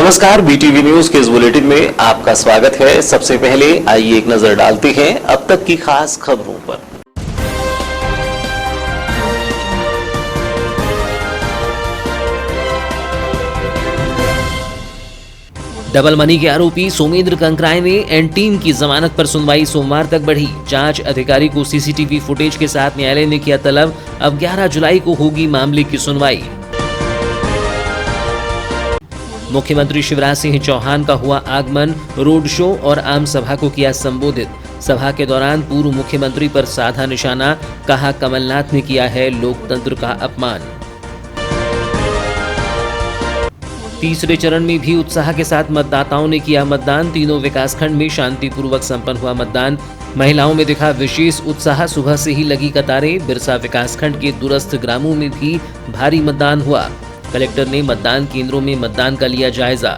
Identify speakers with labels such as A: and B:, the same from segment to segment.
A: नमस्कार, BTV news के इस बुलेटिन में आपका स्वागत है। सबसे पहले आइए एक नजर डालते हैं अब तक की खास खबरों पर।
B: डबल मनी के आरोपी सोमेंद्र कंकराय ने एंड टीम की जमानत पर सुनवाई सोमवार तक बढ़ी। जांच अधिकारी को सीसीटीवी फुटेज के साथ न्यायालय ने किया तलब। अब 11 जुलाई को होगी मामले की सुनवाई। मुख्यमंत्री शिवराज सिंह चौहान का हुआ आगमन, रोड शो और आम सभा को किया संबोधित। सभा के दौरान पूर्व मुख्यमंत्री पर साधा निशाना, कहा कमलनाथ ने किया है लोकतंत्र का अपमान। तीसरे चरण में भी उत्साह के साथ मतदाताओं ने किया मतदान। तीनों विकासखंड में शांतिपूर्वक संपन्न हुआ मतदान। महिलाओं में दिखा विशेष उत्साह, सुबह से ही लगी कतारें। बिरसा विकासखंड के दूरस्थ ग्रामों में भी भारी मतदान हुआ। कलेक्टर ने मतदान केंद्रों में मतदान का लिया जायजा।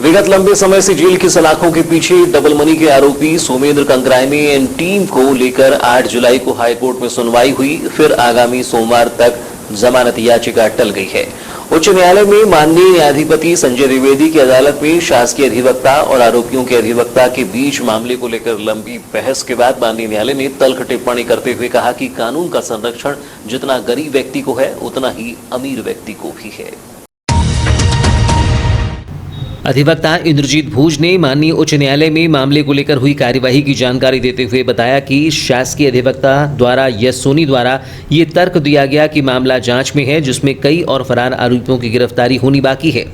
A: विगत लंबे समय से जेल की सलाखों के पीछे डबल मनी के आरोपी सोमेंद्र कंकराय में एंड टीम को लेकर 8 जुलाई को हाईकोर्ट में सुनवाई हुई। फिर आगामी सोमवार तक जमानत याचिका टल गई है। उच्च न्यायालय में माननीय न्यायाधिपति संजय द्विवेदी की अदालत में शासकीय अधिवक्ता और आरोपियों के अधिवक्ता के बीच मामले को लेकर लंबी बहस के बाद माननीय न्यायालय ने तल्ख टिप्पणी करते हुए कहा कि कानून का संरक्षण जितना गरीब व्यक्ति को है उतना ही अमीर व्यक्ति को भी है।
B: अधिवक्ता इंद्रजीत भोज ने माननीय उच्च न्यायालय में मामले को लेकर हुई कार्यवाही की जानकारी देते हुए बताया कि शासकीय अधिवक्ता द्वारा यस सोनी द्वारा ये तर्क दिया गया कि मामला जांच में है, जिसमें कई और फरार आरोपियों की गिरफ्तारी होनी बाकी है।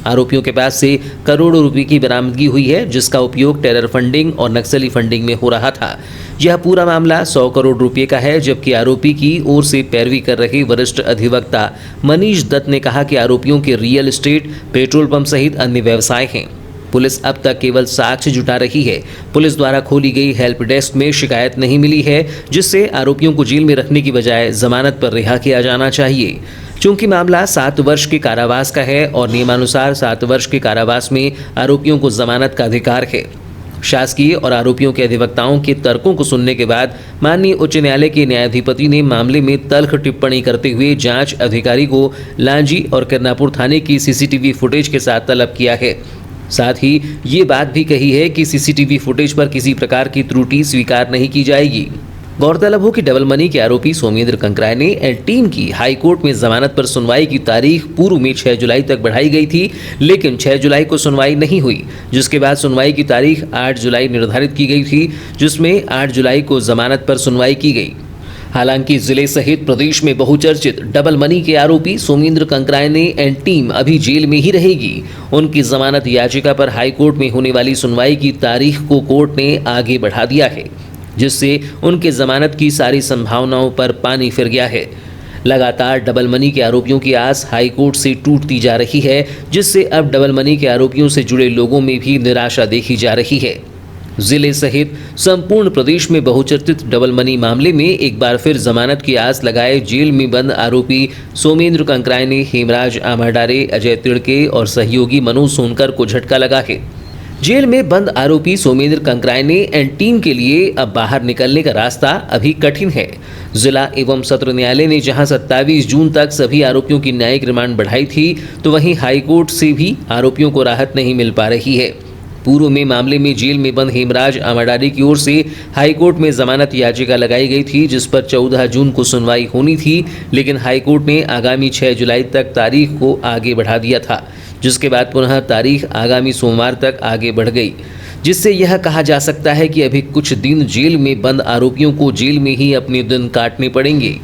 B: आरोपियों के पास से करोड़ों रुपए की बरामदगी हुई है, जिसका उपयोग टेरर फंडिंग और नक्सली फंडिंग में हो रहा था। यह पूरा मामला 100 करोड़ रुपए का है, जबकि आरोपी की ओर से पैरवी कर रहे वरिष्ठ अधिवक्ता मनीष दत्त ने कहा कि आरोपियों के रियल एस्टेट, पेट्रोल पंप सहित अन्य व्यवसाय हैं। पुलिस अब तक केवल साक्ष्य जुटा रही है। पुलिस द्वारा खोली गई हेल्प डेस्क में शिकायत नहीं मिली है, जिससे आरोपियों को जेल में रखने की बजाय जमानत पर रिहा किया जाना चाहिए। चूंकि मामला 7 वर्ष के कारावास का है और नियमानुसार 7 वर्ष के कारावास में आरोपियों को जमानत का अधिकार है। शासकीय और आरोपियों के अधिवक्ताओं के तर्कों को सुनने के बाद माननीय उच्च न्यायालय के न्यायाधिपति ने मामले में तल्ख टिप्पणी करते हुए जांच अधिकारी को लांजी और किरनापुर थाने की सीसीटीवी फुटेज के साथ तलब किया है। साथ ही ये बात भी कही है कि सीसीटीवी फुटेज पर किसी प्रकार की त्रुटि स्वीकार नहीं की जाएगी। गौरतलब हो कि डबल मनी के आरोपी सोमेंद्र कंकराय ने एंड टीम की हाईकोर्ट में जमानत पर सुनवाई की तारीख पूर्व में 6 जुलाई तक बढ़ाई गई थी, लेकिन 6 जुलाई को सुनवाई नहीं हुई, जिसके बाद सुनवाई की तारीख 8 जुलाई निर्धारित की गई थी, जिसमें 8 जुलाई को जमानत पर सुनवाई की गई। हालांकि जिले सहित प्रदेश में बहुचर्चित डबल मनी के आरोपी सोमेंद्र कंकराय ने एंड टीम अभी जेल में ही रहेगी। उनकी जमानत याचिका पर हाईकोर्ट में होने वाली सुनवाई की तारीख को कोर्ट ने आगे बढ़ा दिया है, जिससे उनके जमानत की सारी संभावनाओं पर पानी फिर गया है। लगातार डबल मनी के आरोपियों की आस हाईकोर्ट से टूटती जा रही है, जिससे अब डबल मनी के आरोपियों से जुड़े लोगों में भी निराशा देखी जा रही है। जिले सहित संपूर्ण प्रदेश में बहुचर्चित डबल मनी मामले में एक बार फिर जमानत की आस लगाए जेल में बंद आरोपी सोमेंद्र कंकराय ने हेमराज आमाडारे, अजय तिड़के और सहयोगी मनोज सोनकर को झटका लगा है। जेल में बंद आरोपी सोमेंद्र कंकराय ने एंड टीम के लिए अब बाहर निकलने का रास्ता अभी कठिन है। जिला एवं सत्र न्यायालय ने जहां 27 जून तक सभी आरोपियों की न्यायिक रिमांड बढ़ाई थी, तो वहीं हाईकोर्ट से भी आरोपियों को राहत नहीं मिल पा रही है। पूर्व में मामले में जेल में बंद हेमराज आमाडारे की ओर से हाईकोर्ट में जमानत याचिका लगाई गई थी, जिस पर 14 जून को सुनवाई होनी थी, लेकिन हाईकोर्ट ने आगामी 6 जुलाई तक तारीख को आगे बढ़ा दिया था, जिसके बाद पुनः तारीख आगामी सोमवार तक आगे बढ़ गई, जिससे यह कहा जा सकता है कि अभी कुछ दिन जेल में बंद आरोपियों को जेल में ही अपने दिन काटने पड़ेंगे।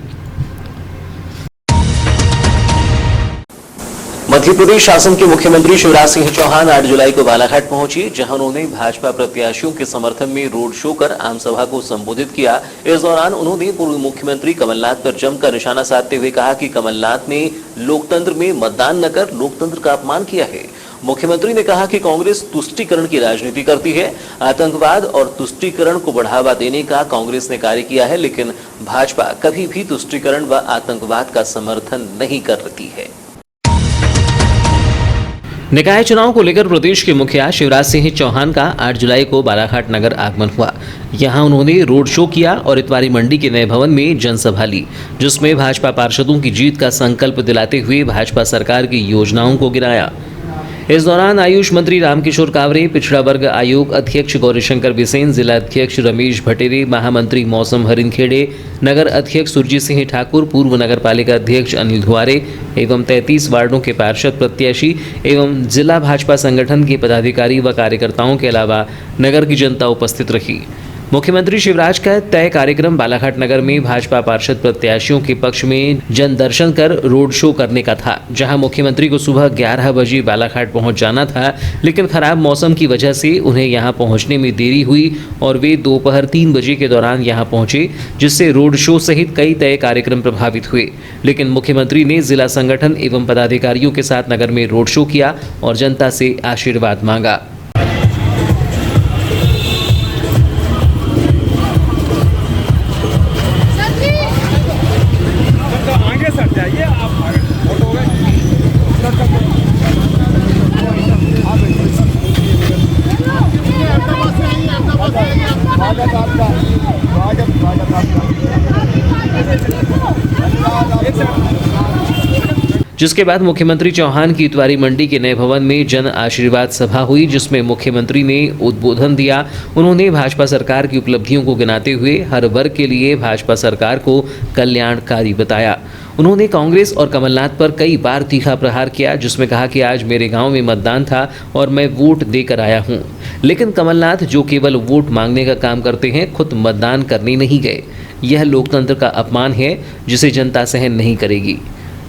A: मध्य प्रदेश शासन के मुख्यमंत्री शिवराज सिंह चौहान 8 जुलाई को बालाघाट पहुंचे, जहां उन्होंने भाजपा प्रत्याशियों के समर्थन में रोड शो कर आम सभा को संबोधित किया। इस दौरान उन्होंने पूर्व मुख्यमंत्री कमलनाथ पर जमकर निशाना साधते हुए कहा कि कमलनाथ ने लोकतंत्र में मतदान न कर लोकतंत्र का अपमान किया है। मुख्यमंत्री ने कहा कि कांग्रेस तुष्टीकरण की राजनीति करती है। आतंकवाद और तुष्टीकरण को बढ़ावा देने का कांग्रेस ने कार्य किया है, लेकिन भाजपा कभी भी तुष्टीकरण व आतंकवाद का समर्थन नहीं करती है।
B: निकाय चुनाव को लेकर प्रदेश के मुखिया शिवराज सिंह चौहान का 8 जुलाई को बालाघाट नगर आगमन हुआ। यहां उन्होंने रोड शो किया और इतवारी मंडी के नए भवन में जनसभा ली, जिसमें भाजपा पार्षदों की जीत का संकल्प दिलाते हुए भाजपा सरकार की योजनाओं को गिनाया। इस दौरान आयुष मंत्री रामकिशोर कावरे, पिछड़ा वर्ग आयोग अध्यक्ष गौरीशंकर बिसेन, जिला अध्यक्ष रमेश भटेरे, महामंत्री मौसम हरिनखेड़े, नगर अध्यक्ष सुरजीत सिंह ठाकुर, पूर्व नगर पालिका अध्यक्ष अनिल धुआरे एवं 33 वार्डों के पार्षद प्रत्याशी एवं जिला भाजपा संगठन के पदाधिकारी व कार्यकर्ताओं के अलावा नगर की जनता उपस्थित रही। मुख्यमंत्री शिवराज का तय कार्यक्रम बालाघाट नगर में भाजपा पार्षद प्रत्याशियों के पक्ष में जन दर्शन कर रोड शो करने का था, जहां मुख्यमंत्री को सुबह 11 बजे बालाघाट पहुंच जाना था, लेकिन खराब मौसम की वजह से उन्हें यहां पहुंचने में देरी हुई और वे दोपहर 3 बजे के दौरान यहां पहुंचे, जिससे रोड शो सहित कई तय कार्यक्रम प्रभावित हुए। लेकिन मुख्यमंत्री ने जिला संगठन एवं पदाधिकारियों के साथ नगर में रोड शो किया और जनता से आशीर्वाद मांगा। जिसके बाद मुख्यमंत्री चौहान की इतवारी मंडी के नए भवन में जन आशीर्वाद सभा हुई, जिसमें मुख्यमंत्री ने उद्बोधन दिया। उन्होंने भाजपा सरकार की उपलब्धियों को गिनाते हुए हर वर्ग के लिए भाजपा सरकार को कल्याणकारी बताया। उन्होंने कांग्रेस और कमलनाथ पर कई बार तीखा प्रहार किया, जिसमें कहा कि आज मेरे गांव में मतदान था और मैं वोट देकर आया हूं, लेकिन कमलनाथ जो केवल वोट मांगने का काम करते हैं, खुद मतदान करने नहीं गए। यह लोकतंत्र का अपमान है, जिसे जनता सहन नहीं करेगी।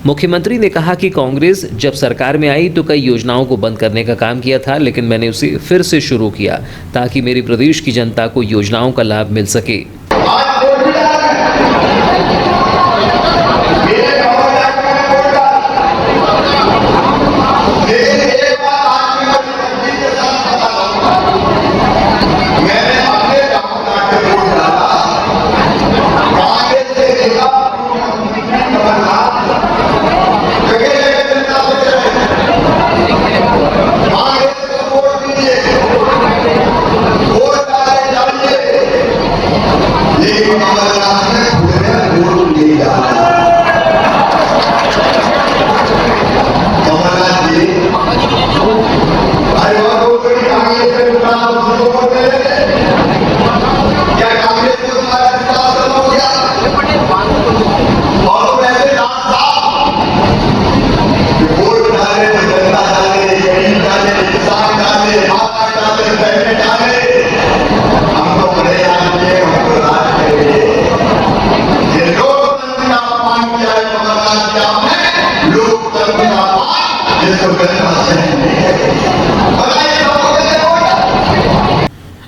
B: मुख्यमंत्री ने कहा कि कांग्रेस जब सरकार में आई तो कई योजनाओं को बंद करने का काम किया था, लेकिन मैंने उसे फिर से शुरू किया ताकि मेरे प्रदेश की जनता को योजनाओं का लाभ मिल सके।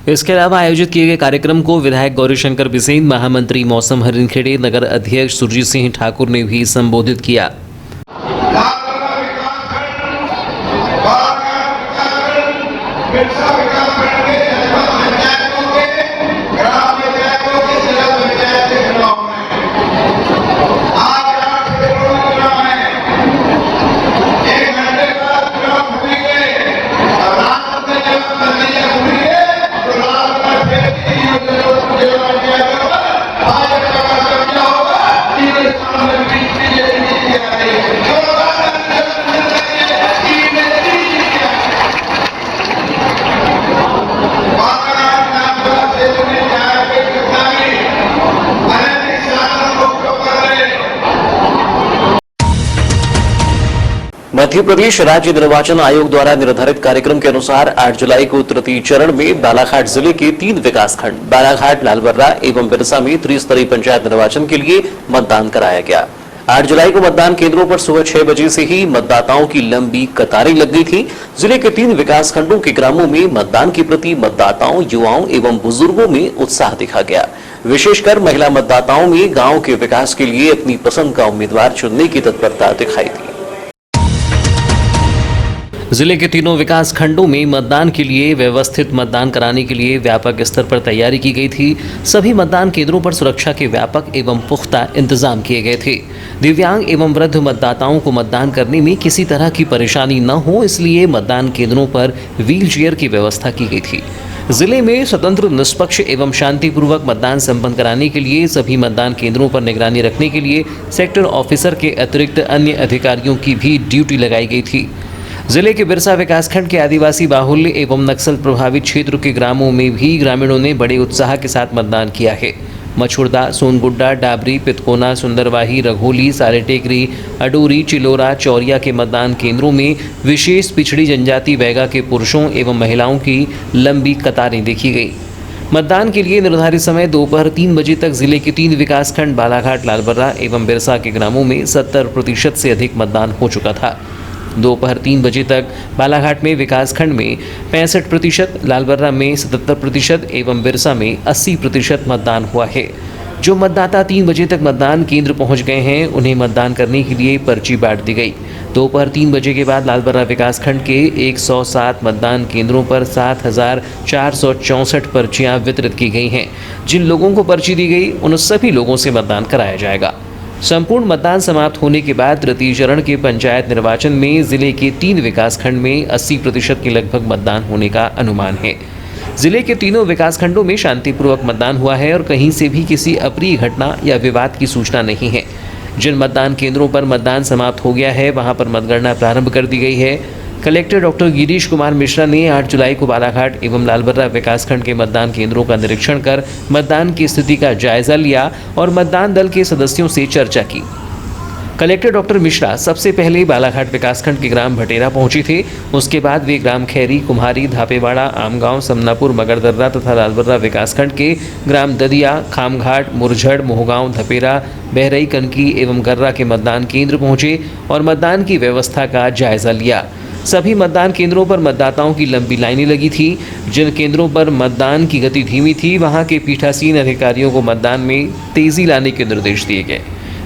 B: इसके अलावा आयोजित किए गए कार्यक्रम को विधायक गौरीशंकर बिसेन, महामंत्री मौसम हरिनखेड़े, नगर अध्यक्ष सुरजीत सिंह ठाकुर ने भी संबोधित किया।
A: मध्य प्रदेश राज्य निर्वाचन आयोग द्वारा निर्धारित कार्यक्रम के अनुसार 8 जुलाई को तृतीय चरण में बालाघाट जिले के 3 विकासखंड बालाघाट, लालबर्रा एवं बिरसा में त्रिस्तरीय पंचायत निर्वाचन के लिए मतदान कराया गया। 8 जुलाई को मतदान केंद्रों पर सुबह 6 बजे से ही मतदाताओं की लंबी कतारें लग गई थी। जिले के 3 विकासखंडों के ग्रामों में मतदान के प्रति मतदाताओं, युवाओं एवं बुजुर्गों में उत्साह दिखा गया। विशेषकर महिला मतदाताओं में गांव के विकास के लिए अपनी पसंद का उम्मीदवार चुनने की तत्परता दिखाई दी।
B: जिले के तीनों विकास खंडों में मतदान के लिए व्यवस्थित मतदान कराने के लिए व्यापक स्तर पर तैयारी की गई थी। सभी मतदान केंद्रों पर सुरक्षा के व्यापक एवं पुख्ता इंतजाम किए गए थे। दिव्यांग एवं वृद्ध मतदाताओं को मतदान करने में किसी तरह की परेशानी न हो, इसलिए मतदान केंद्रों पर व्हील चेयर की व्यवस्था की गई थी। जिले में स्वतंत्र, निष्पक्ष एवं शांतिपूर्वक मतदान संपन्न कराने के लिए सभी मतदान केंद्रों पर निगरानी रखने के लिए सेक्टर ऑफिसर के अतिरिक्त अन्य अधिकारियों की भी ड्यूटी लगाई गई थी। जिले के बिरसा विकासखंड के आदिवासी बाहुल्य एवं नक्सल प्रभावित क्षेत्र के ग्रामों में भी ग्रामीणों ने बड़े उत्साह के साथ मतदान किया है। मछुरदा, सोनगुड्डा, डाबरी, पितकोना, सुंदरवाही, रघोली, साले टेकरी, अडूरी, चिलोरा, चौरिया के मतदान केंद्रों में विशेष पिछड़ी जनजाति बैगा के पुरुषों एवं महिलाओं की लंबी कतारें देखी गई। मतदान के लिए निर्धारित समय दोपहर 3 बजे तक जिले के 3 विकासखंड बालाघाट, लालबर्रा एवं बिरसा के ग्रामों में 70% से अधिक मतदान हो चुका था। दोपहर 3 बजे तक बालाघाट में विकासखंड में 65%, लालबर्रा में 77% एवं बिरसा में 80% मतदान हुआ है। जो मतदाता 3 बजे तक मतदान केंद्र पहुंच गए हैं, उन्हें मतदान करने के लिए पर्ची बांट दी गई। दोपहर 3 बजे के बाद लालबर्रा विकासखंड के 107 मतदान केंद्रों पर 7,464 पर्चियां वितरित की गई हैं। जिन लोगों को पर्ची दी गई, उन सभी लोगों से मतदान कराया जाएगा। संपूर्ण मतदान समाप्त होने के बाद तृतीय चरण के पंचायत निर्वाचन में जिले के 3 विकासखंड में 80% के लगभग मतदान होने का अनुमान है। जिले के तीनों विकासखंडों में शांतिपूर्वक मतदान हुआ है और कहीं से भी किसी अप्रिय घटना या विवाद की सूचना नहीं है। जिन मतदान केंद्रों पर मतदान समाप्त हो गया है, वहां पर मतगणना प्रारंभ कर दी गई है। कलेक्टर डॉक्टर गिरीश कुमार मिश्रा ने 8 जुलाई को बालाघाट एवं लालबर्रा विकासखंड के मतदान केंद्रों का निरीक्षण कर मतदान की स्थिति का जायजा लिया और मतदान दल के सदस्यों से चर्चा की। कलेक्टर डॉक्टर मिश्रा सबसे पहले बालाघाट विकासखंड के ग्राम भटेरा पहुंचे थे। उसके बाद वे ग्राम खैरी, कुम्हारी, धापेवाड़ा, आमगांव, समनापुर, मगरदर्रा तथा लालबर्रा विकासखंड के ग्राम ददिया, खामघाट, मुरझड़, मोहगांव, धपेरा, बहरई, कनकी एवं गर्रा के मतदान केंद्र पहुंचे और मतदान की व्यवस्था का जायजा लिया। सभी मतदान केंद्रों पर मतदाताओं की लंबी लाइनें लगी थी। जिन केंद्रों पर मतदान की गति धीमी थी, वहां के पीठासीन अधिकारियों को मतदान में तेजी लाने के निर्देश दिए गए।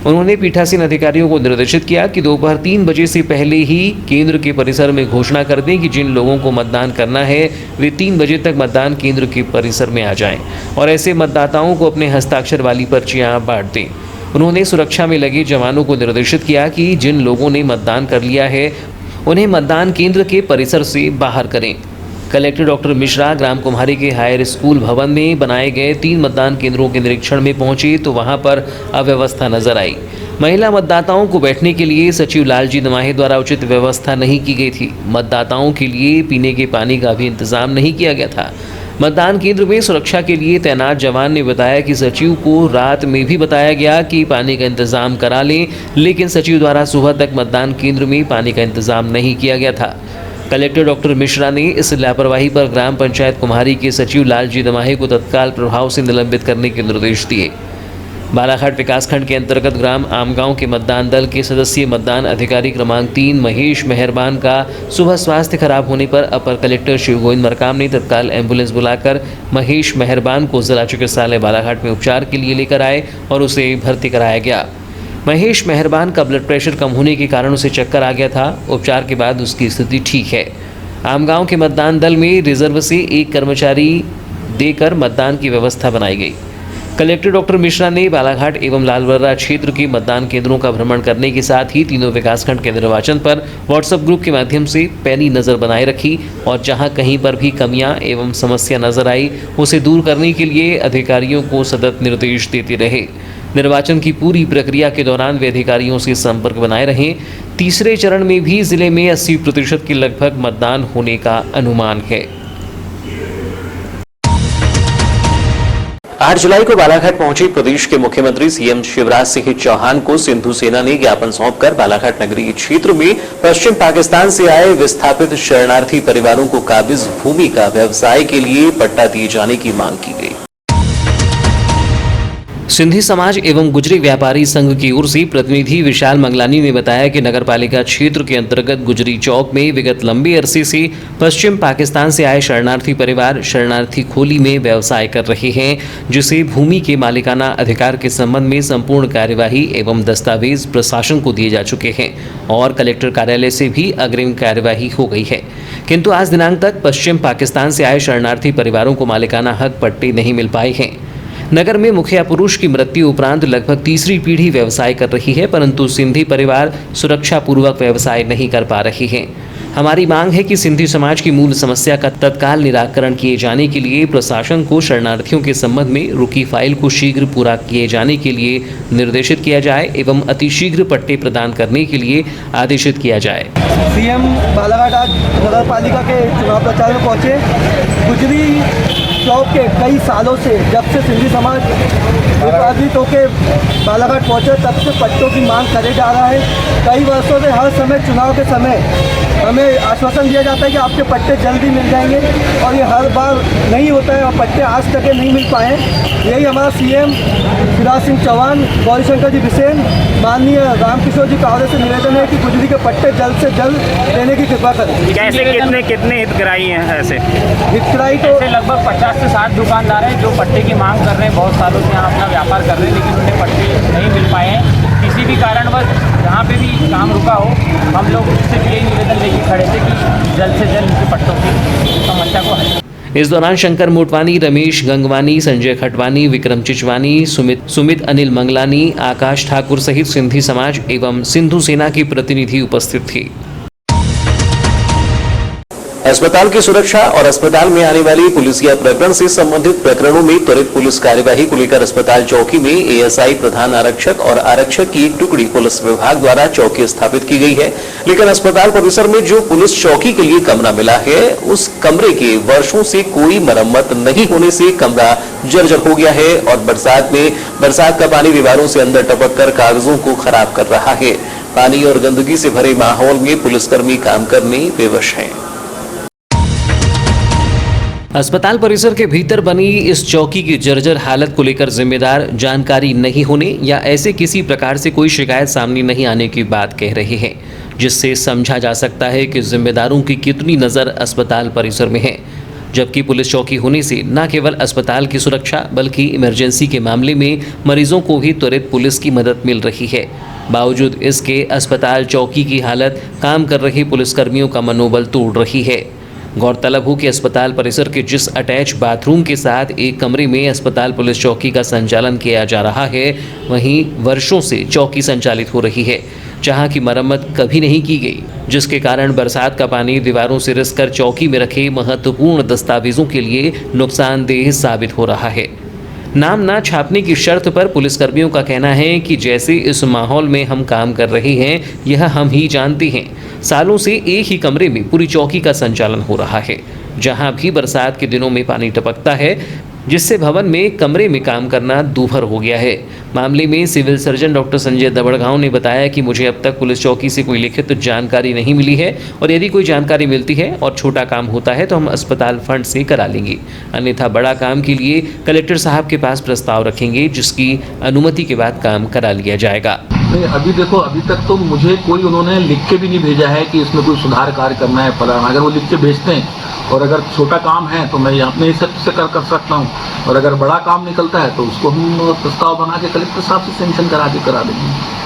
B: उन्होंने पीठासीन अधिकारियों को निर्देशित किया कि दोपहर 3 बजे से पहले ही केंद्र के परिसर में घोषणा कर दें कि जिन लोगों को मतदान करना है, वे 3 बजे तक मतदान केंद्र के परिसर में आ जाएं और ऐसे मतदाताओं को अपने हस्ताक्षर वाली पर्चियां बांट दें। उन्होंने सुरक्षा में लगे जवानों को निर्देशित किया कि जिन लोगों ने मतदान कर लिया है, उन्हें मतदान केंद्र के परिसर से बाहर करें। कलेक्टर डॉक्टर मिश्रा ग्राम कुम्हारी के हायर स्कूल भवन में बनाए गए 3 मतदान केंद्रों के निरीक्षण में पहुंचे तो वहां पर अव्यवस्था नजर आई। महिला मतदाताओं को बैठने के लिए सचिव लालजी दमाहे द्वारा उचित व्यवस्था नहीं की गई थी। मतदाताओं के लिए पीने के पानी का भी इंतजाम नहीं किया गया था। मतदान केंद्र में सुरक्षा के लिए तैनात जवान ने बताया कि सचिव को रात में भी बताया गया कि पानी का इंतजाम करा लें, लेकिन सचिव द्वारा सुबह तक मतदान केंद्र में पानी का इंतजाम नहीं किया गया था। कलेक्टर डॉक्टर मिश्रा ने इस लापरवाही पर ग्राम पंचायत कुम्हारी के सचिव लालजी दमाहे को तत्काल प्रभाव से निलंबित करने के निर्देश दिए। बालाघाट विकासखंड के अंतर्गत ग्राम आमगांव के मतदान दल के सदस्यीय मतदान अधिकारी क्रमांक 3 महेश मेहरबान का सुबह स्वास्थ्य खराब होने पर अपर कलेक्टर शिवगोविंद मरकाम ने तत्काल एम्बुलेंस बुलाकर महेश मेहरबान को जिला चिकित्सालय बालाघाट में उपचार के लिए लेकर आए और उसे भर्ती कराया गया। महेश मेहरबान का ब्लड प्रेशर कम होने के कारण उसे चक्कर आ गया था। उपचार के बाद उसकी स्थिति ठीक है। आमगांव के मतदान दल में रिजर्व से 1 कर्मचारी देकर मतदान की व्यवस्था बनाई गई। कलेक्टर डॉक्टर मिश्रा ने बालाघाट एवं लालबर्रा क्षेत्र के मतदान केंद्रों का भ्रमण करने के साथ ही तीनों विकासखंड के निर्वाचन पर व्हाट्सएप ग्रुप के माध्यम से पैनी नजर बनाए रखी और जहां कहीं पर भी कमियां एवं समस्या नजर आई, उसे दूर करने के लिए अधिकारियों को सतत निर्देश देते रहे। निर्वाचन की पूरी प्रक्रिया के दौरान वे अधिकारियों से संपर्क बनाए रहे। तीसरे चरण में भी जिले में 80% के लगभग मतदान होने का अनुमान है।
A: 8 जुलाई को बालाघाट पहुंचे प्रदेश के मुख्यमंत्री सीएम शिवराज सिंह चौहान को सिंधु सेना ने ज्ञापन सौंपकर बालाघाट नगरीय क्षेत्र में पश्चिम पाकिस्तान से आए विस्थापित शरणार्थी परिवारों को काबिज भूमि का व्यवसाय के लिए पट्टा दिए जाने की मांग की गई।
B: सिंधी समाज एवं गुजरी व्यापारी संघ की ओर से प्रतिनिधि विशाल मंगलानी ने बताया कि नगरपालिका क्षेत्र के अंतर्गत गुजरी चौक में विगत लंबे अरसे से पश्चिम पाकिस्तान से आए शरणार्थी परिवार शरणार्थी खोली में व्यवसाय कर रहे हैं, जिसे भूमि के मालिकाना अधिकार के संबंध में संपूर्ण कार्यवाही एवं दस्तावेज प्रशासन को दिए जा चुके हैं और कलेक्टर कार्यालय से भी अग्रिम कार्यवाही हो गई है। किंतु आज दिनांक तक पश्चिम पाकिस्तान से आए शरणार्थी परिवारों को मालिकाना हक पट्टे नहीं मिल पाए हैं। नगर में मुखिया पुरुष की मृत्यु उपरांत लगभग तीसरी पीढ़ी व्यवसाय कर रही है, परंतु सिंधी परिवार सुरक्षा पूर्वक व्यवसाय नहीं कर पा रहे हैं। हमारी मांग है कि सिंधी समाज की मूल समस्या का तत्काल निराकरण किए जाने के लिए प्रशासन को शरणार्थियों के संबंध में रुकी फाइल को शीघ्र पूरा किए जाने के लिए निर्देशित किया जाए एवं अतिशीघ्र पट्टे प्रदान करने के लिए आदेशित किया जाए।
C: सीएम बालाघाट आज नगर पालिका के चुनाव प्रचार में पहुंचे। गुजरी चौक के कई सालों से, जब से सिंधी समाज विभाजित होकर बालाघाट पहुंचे तब से पट्टों की मांग करे जा रहा है। कई वर्षों से हर समय चुनाव के समय हमें आश्वासन दिया जाता है कि आपके पट्टे जल्दी मिल जाएंगे और ये हर बार नहीं होता है और पट्टे आज तक नहीं मिल पाए। यही हमारा सीएम शिवराज सिंह चौहान, गौरीशंकर जी बिसेन, माननीय रामकिशोर जी कावरे से निवेदन है कि गुजरी के पट्टे जल्द से जल्द देने की कृपा करें।
D: कैसे कितने हितग्राही हैं? ऐसे
C: हितग्राही तो
D: लगभग 50 से 60 दुकानदार हैं जो पट्टे की मांग कर रहे हैं। बहुत सालों से यहाँ अपना व्यापार कर रहे हैं, लेकिन उन्हें पट्टे नहीं मिल पाए हैं। किसी भी कारणवश जहाँ पे भी काम रुका हो, हम लोग उससे भी यही निवेदन लेके खड़े थे कि जल्द से जल्द उनके पट्टों की समस्या को हल।
B: इस दौरान शंकर मोटवानी, रमेश गंगवानी, संजय खटवानी, विक्रम चिचवानी, सुमित अनिल मंगलानी, आकाश ठाकुर सहित सिंधी समाज एवं सिंधु सेना के प्रतिनिधि उपस्थित थे।
A: अस्पताल की सुरक्षा और अस्पताल में आने वाली पुलिसिया प्रकरण से संबंधित प्रकरणों में त्वरित पुलिस कार्यवाही को लेकर अस्पताल चौकी में एएसआई, प्रधान आरक्षक और आरक्षक की एक टुकड़ी पुलिस विभाग द्वारा चौकी स्थापित की गई है। लेकिन अस्पताल परिसर में जो पुलिस चौकी के लिए कमरा मिला है, उस कमरे के वर्षों से कोई मरम्मत नहीं होने से कमरा जर्जर हो गया है और बरसात का पानी दीवारों से अंदर टपक कर कागजों को खराब कर रहा है। पानी और गंदगी से भरे माहौल में पुलिसकर्मी काम करने विवश हैं।
B: अस्पताल परिसर के भीतर बनी इस चौकी की जर्जर हालत को लेकर जिम्मेदार जानकारी नहीं होने या ऐसे किसी प्रकार से कोई शिकायत सामने नहीं आने की बात कह रहे हैं, जिससे समझा जा सकता है कि जिम्मेदारों की कितनी नज़र अस्पताल परिसर में है। जबकि पुलिस चौकी होने से न केवल अस्पताल की सुरक्षा बल्कि इमरजेंसी के मामले में मरीजों को भी त्वरित पुलिस की मदद मिल रही है। बावजूद इसके अस्पताल चौकी की हालत काम कर रहे पुलिसकर्मियों का मनोबल तोड़ रही है। गौरतलब हो कि अस्पताल परिसर के जिस अटैच बाथरूम के साथ एक कमरे में अस्पताल पुलिस चौकी का संचालन किया जा रहा है, वहीं वर्षों से चौकी संचालित हो रही है, जहां की मरम्मत कभी नहीं की गई, जिसके कारण बरसात का पानी दीवारों से रिसकर चौकी में रखे महत्वपूर्ण दस्तावेजों के लिए नुकसानदेह साबित हो रहा है। नाम ना छापने की शर्त पर पुलिसकर्मियों का कहना है कि जैसे इस माहौल में हम काम कर रहे हैं, यह हम ही जानते हैं। सालों से एक ही कमरे में पूरी चौकी का संचालन हो रहा है, जहां भी बरसात के दिनों में पानी टपकता है, जिससे भवन में कमरे में काम करना दूभर हो गया है। मामले में सिविल सर्जन डॉक्टर संजय दबड़गांव ने बताया कि मुझे अब तक पुलिस चौकी से कोई लिखित जानकारी नहीं मिली है और यदि कोई जानकारी मिलती है और छोटा काम होता है तो हम अस्पताल फंड से करा लेंगे, अन्यथा बड़ा काम के लिए कलेक्टर साहब के पास प्रस्ताव रखेंगे, जिसकी अनुमति के बाद काम करा लिया जाएगा।
E: नहीं, अभी देखो, अभी तक तो मुझे कोई उन्होंने लिख के भी नहीं भेजा है कि इसमें कोई सुधार कार्य करना है फलाना। अगर वो लिख के भेजते हैं और अगर छोटा काम है तो मैं अपने हिसाब से कर सकता हूँ, और अगर बड़ा काम निकलता है तो उसको हम प्रस्ताव बना के कलेक्टर साहब से सैंक्शन करा देंगे।